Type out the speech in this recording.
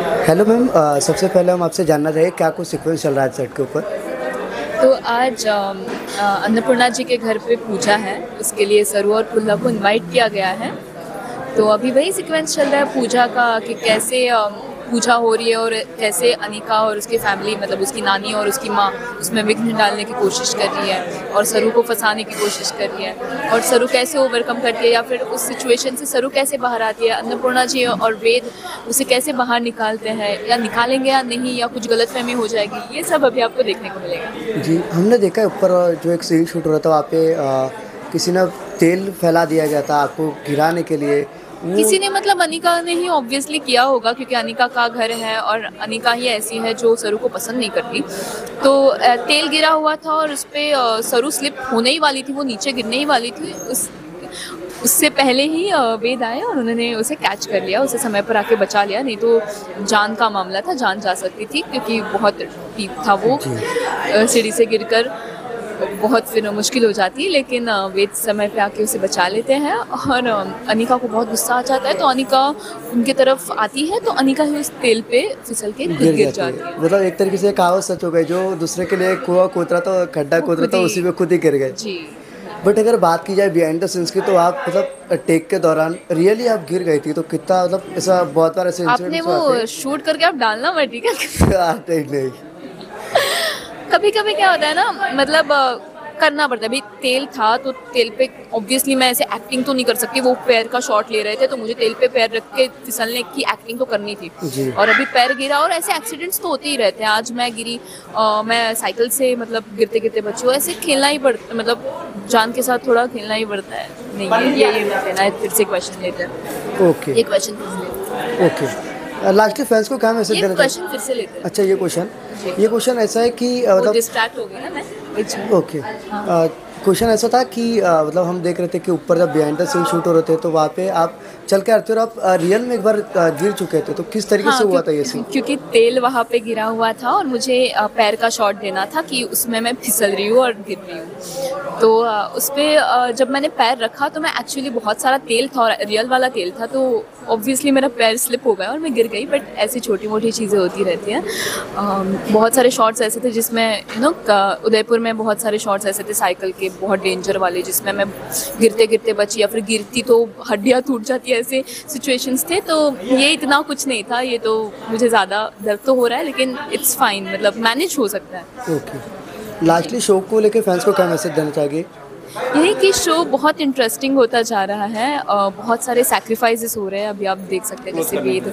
Hello ma'am, सबसे पहले हम आपसे जानना चाहिए क्या कुछ सीक्वेंस चल रहा है सेट के ऊपर। तो आज अन्नपूर्णा जी के घर पे पूजा है, उसके लिए सरू और पुल्ला को इनवाइट किया गया है। तो अभी वही सीक्वेंस चल रहा है पूजा का कि कैसे पूजा हो रही है और कैसे अनिका और उसकी फैमिली मतलब उसकी नानी और उसकी माँ उसमें विघ्न डालने की कोशिश कर रही है और सरू को फंसाने की कोशिश कर रही है और सरू कैसे ओवरकम करती है या फिर उस सिचुएशन से सरू कैसे बाहर आती है, अन्नपूर्णा जी और वेद उसे कैसे बाहर निकालते हैं या निकालेंगे या नहीं या कुछ गलतफहमी हो जाएगी, ये सब अभी आपको देखने को मिलेगा। जी, हमने देखा है ऊपर जो एक सीन शूट हो रहा था वहाँ पे किसी ने तेल फैला दिया गया था आपको गिराने के लिए। वो किसी ने मतलब अनिका ने ही ऑब्वियसली किया होगा क्योंकि अनिका का घर है और अनिका ही ऐसी है जो सरू को पसंद नहीं करती। तो तेल गिरा हुआ था और उस पर सरू स्लिप होने ही वाली थी, वो नीचे गिरने ही वाली थी। उससे पहले ही वेद आए और उन्होंने उसे कैच कर लिया, उसे समय पर आके बचा लिया, नहीं तो जान का मामला था, जान जा सकती थी क्योंकि बहुत डीप था वो। सीढ़ी से गिरकर बहुत फिर मुश्किल हो जाती है, लेकिन वेद समय पे आके उसे बचा लेते हैं और अनिका को बहुत गुस्सा आ जाता है तो अनिका उनके तरफ आती है तो अनिका ही उस तेल पे फिसल के खुद गिर जाती है। मतलब एक तरीके से कहावत सच हो गई, जो दूसरे के लिए कुआं खोद रहा था, खड्डा खोद रहा था, उसी में खुद ही गिर गए। जी। बट अगर बात की जाए बिहाइंड द सीन्स की तो आप मतलब टेक के दौरान रियली आप गिर गई थी, तो कितना मतलब ऐसा बहुत बार ऐसे आपने इंसिडेंट्स आते वो शूट करके आप डालना मत, ठीक है? हैं। आते ही नहीं। कभी कभी क्या होता है ना, मतलब करना पड़ता है। भाई तेल था तो तेल पे ऑब्वियसली मैं ऐसे एक्टिंग तो नहीं कर सकती, वो पैर का शॉट ले रहे थे तो मुझे तेल पे पैर रख के फिसलने की एक्टिंग तो करनी थी। जी। और अभी पैर गिरा और ऐसे एक्सीडेंट्स तो होते ही रहते हैं। आज मैं गिरी, मैं साइकिल से मतलब गिरते गिरते बची हूँ, ऐसे खेलना ही पड़ता, मतलब जान के साथ थोड़ा खेलना ही पड़ता है। नहीं ये मत लेना है, फिर से क्वेश्चन लेते हैं। ओके ये क्वेश्चन फिर से लेते हैं। ओके। लास्टली फैंस को क्या मैसेज ये देना क्वेश्चन चाहिए? फिर से लेते हैं। अच्छा, ये क्वेश्चन ऐसा है कि वो मतलब डिस्ट्रैक्ट हो गई ना मैं। ओके। क्वेश्चन ऐसा था कि मतलब हम देख रहे थे कि ऊपर जब बिहाइंड द सीन शूट हो रहे थे तो वहाँ पे आप चल के आते हो और आप रियल में एक बार गिर चुके थे, तो किस तरीके से हुआ था ये सीन? क्योंकि तेल वहाँ पे गिरा हुआ था और मुझे पैर का शॉट देना था कि उसमें मैं फिसल रही हूँ और गिर रही हूँ। तो उस पर जब मैंने पैर रखा तो मैं एक्चुअली बहुत सारा तेल था और रियल वाला तेल था, तो ऑब्वियसली मेरा पैर स्लिप हो गया और मैं गिर गई। बट ऐसी छोटी मोटी चीज़ें होती रहती हैं। बहुत सारे शॉट्स ऐसे थे जिसमें उदयपुर में बहुत सारे शॉट्स ऐसे थे साइकिल के बहुत डेंजर वाले, जिसमें मैं गिरते गिरते बची या फिर गिरती तो हड्डियाँ टूट जाती, ऐसे सिचुएशंस थे। तो ये इतना कुछ नहीं था, ये तो मुझे ज़्यादा दर्द तो हो रहा है लेकिन इट्स फाइन, मतलब मैनेज हो सकता है। ओके। लास्टली शो को लेके फैंस को क्या मैसेज देना चाहिए? यही कि शो बहुत इंटरेस्टिंग होता जा रहा है, बहुत सारे सैक्रिफाइसेस हो रहे हैं, अभी आप देख सकते हैं जैसे वेद